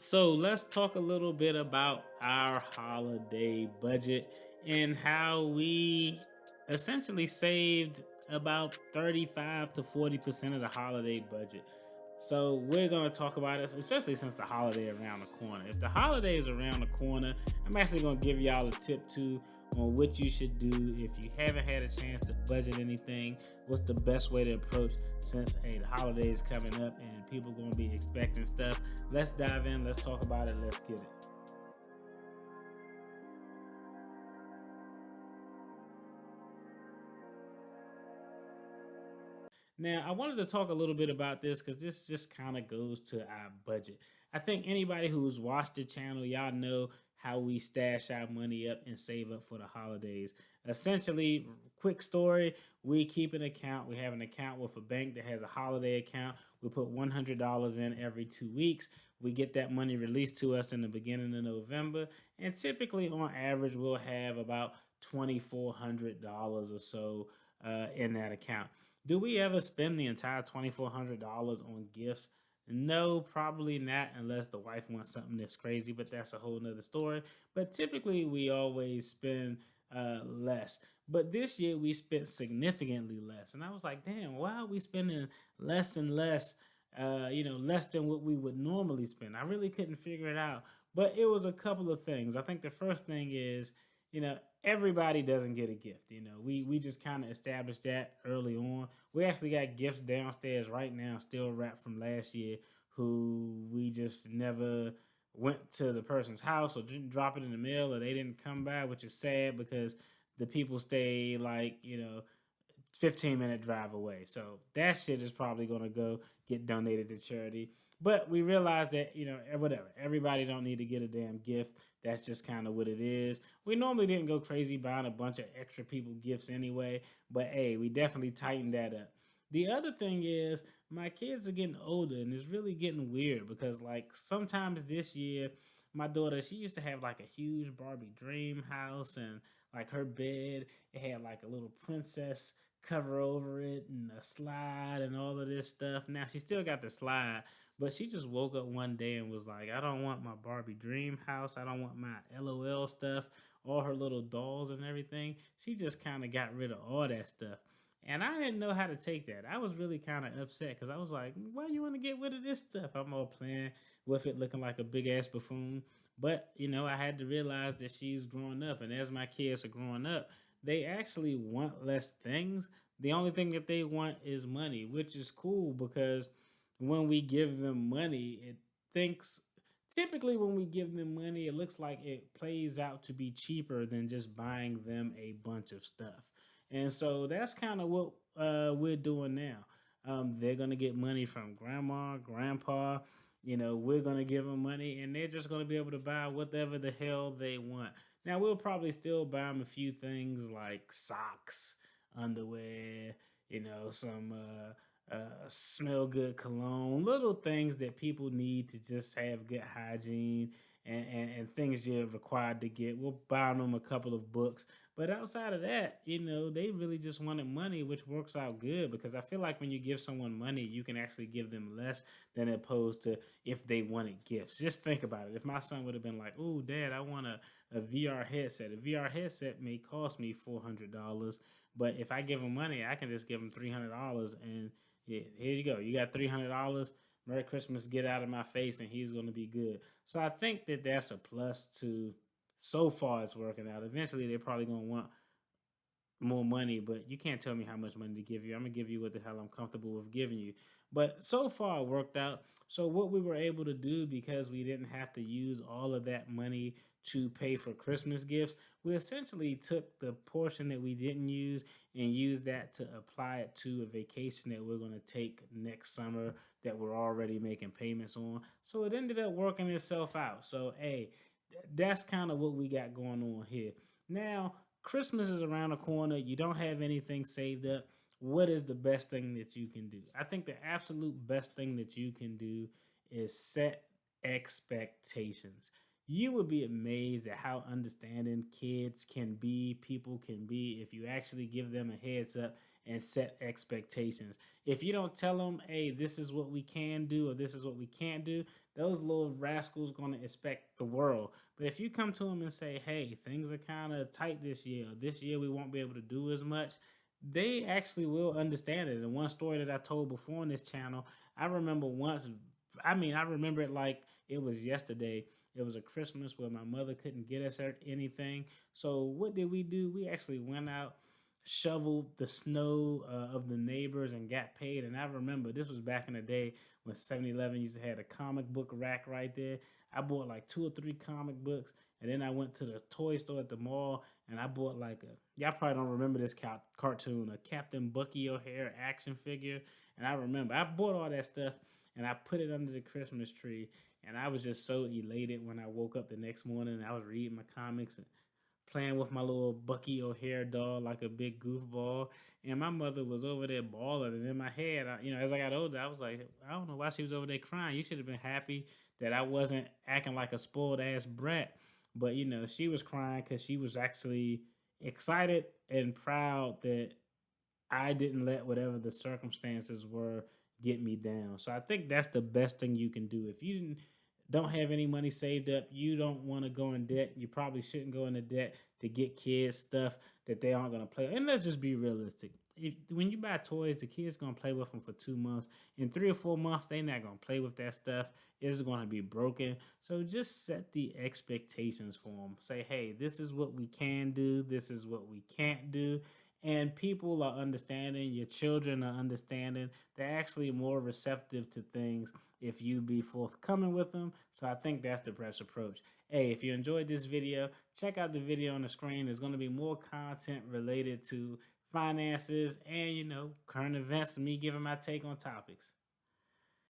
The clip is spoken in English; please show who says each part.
Speaker 1: So let's talk a little bit about our holiday budget and how we essentially saved about 35 to 40% of the holiday budget. So we're going to talk about it, especially since the holiday around the corner. If the holiday is around the corner, I'm actually going to give y'all a tip too on what you should do if you haven't had a chance to budget anything. What's the best way to approach since hey the holiday is coming up and people going to be expecting stuff. Let's dive in. Let's talk about it. Let's get it. Now, I wanted to talk a little bit about this because this just kind of goes to our budget. I think anybody who's watched the channel, y'all know how we stash our money up and save up for the holidays. Essentially, quick story, we keep an account. We have an account with a bank that has a holiday account. We put $100 in every 2 weeks. We get that money released to us in the beginning of November. And typically, on average, we'll have about $2,400 or so in that account. Do we ever spend the entire $2,400 on gifts? No, probably not, unless the wife wants something that's crazy, but that's a whole nother story. But typically, we always spend less. But this year, we spent significantly less. And I was like, damn, why are we spending less and less? Less than what we would normally spend. I really couldn't figure it out. But it was a couple of things. I think the first thing is everybody doesn't get a gift. We just kind of established that early on. We actually got gifts downstairs right now, still wrapped from last year, who we just never went to the person's house or didn't drop it in the mail or they didn't come by, which is sad because the people stay like 15-minute drive away. So that shit is probably going to go get donated to charity. But we realize that, whatever. Everybody don't need to get a damn gift. That's just kind of what it is. We normally didn't go crazy buying a bunch of extra people gifts anyway. But hey, we definitely tightened that up. The other thing is my kids are getting older and it's really getting weird because like sometimes this year my daughter she used to have like a huge Barbie dream house and like her bed it had like a little princess cover over it and a slide and all of this stuff. Now she still got the slide, but she just woke up one day and was like, I don't want my Barbie dream house. I don't want my LOL stuff, all her little dolls and everything. She just kind of got rid of all that stuff. And I didn't know how to take that. I was really kind of upset because I was like, why you want to get rid of this stuff? I'm all playing with it looking like a big ass buffoon. But, I had to realize that she's growing up. And as my kids are growing up, they actually want less things. The only thing that they want is money, which is cool because when we give them money, it thinks typically when we give them money, it looks like it plays out to be cheaper than just buying them a bunch of stuff. And so that's kind of what we're doing now. They're going to get money from grandma, grandpa. We're going to give them money and they're just going to be able to buy whatever the hell they want. Now, we'll probably still buy them a few things like socks, underwear, some smell good cologne, little things that people need to just have good hygiene and things you're required to get. We'll buy them a couple of books. But outside of that, they really just wanted money, which works out good because I feel like when you give someone money, you can actually give them less than opposed to if they wanted gifts. Just think about it. If my son would have been like, oh, dad, I want a VR headset. A VR headset may cost me $400, but if I give him money, I can just give him $300 and yeah, here you go. You got $300. Merry Christmas. Get out of my face, and he's going to be good. So I think that that's a plus to. So far, it's working out. Eventually, they're probably going to want more money, but you can't tell me how much money to give you. I'm gonna give you what the hell I'm comfortable with giving you. But so far it worked out. So what we were able to do because we didn't have to use all of that money to pay for Christmas gifts, we essentially took the portion that we didn't use and used that to apply it to a vacation that we're gonna take next summer that we're already making payments on. So it ended up working itself out. So hey, that's kind of what we got going on here. Now, Christmas is around the corner. You don't have anything saved up. What is the best thing that you can do? I think the absolute best thing that you can do is set expectations. You would be amazed at how understanding kids can be, people can be, if you actually give them a heads up and set expectations. If you don't tell them, hey, this is what we can do or this is what we can't do, those little rascals going to expect the world. But if you come to them and say, hey, things are kind of tight this year, or this year we won't be able to do as much, they actually will understand it. And one story that I told before on this channel, I remember once, I remember it like it was yesterday. It was a Christmas where my mother couldn't get us anything. So what did we do? We actually went out, shoveled the snow of the neighbors, and got paid. And I remember this was back in the day when 7-Eleven used to have a comic book rack right there. I bought like 2 or 3 comic books, and then I went to the toy store at the mall, and I bought like a, y'all probably don't remember this cartoon, a Captain Bucky O'Hare action figure. And I remember I bought all that stuff and I put it under the Christmas tree. And I was just so elated when I woke up the next morning and I was reading my comics and playing with my little Bucky O'Hare doll like a big goofball. And my mother was over there bawling. And in my head, as I got older, I was like, I don't know why she was over there crying. You should have been happy that I wasn't acting like a spoiled ass brat. But, she was crying because she was actually excited and proud that I didn't let whatever the circumstances were get me down. So I think that's the best thing you can do. If you don't have any money saved up, you don't want to go in debt. You probably shouldn't go into debt to get kids stuff that they aren't going to play. And let's just be realistic. When you buy toys, the kids going to play with them for 2 months. In 3 or 4 months, they're not going to play with that stuff. It's going to be broken. So just set the expectations for them. Say, hey, this is what we can do. This is what we can't do, and people are understanding, your children are understanding. They're actually more receptive to things if you be forthcoming with them. So I think that's the best approach. Hey, if you enjoyed this video, check out the video on the screen. There's going to be more content related to finances and current events, and me giving my take on topics.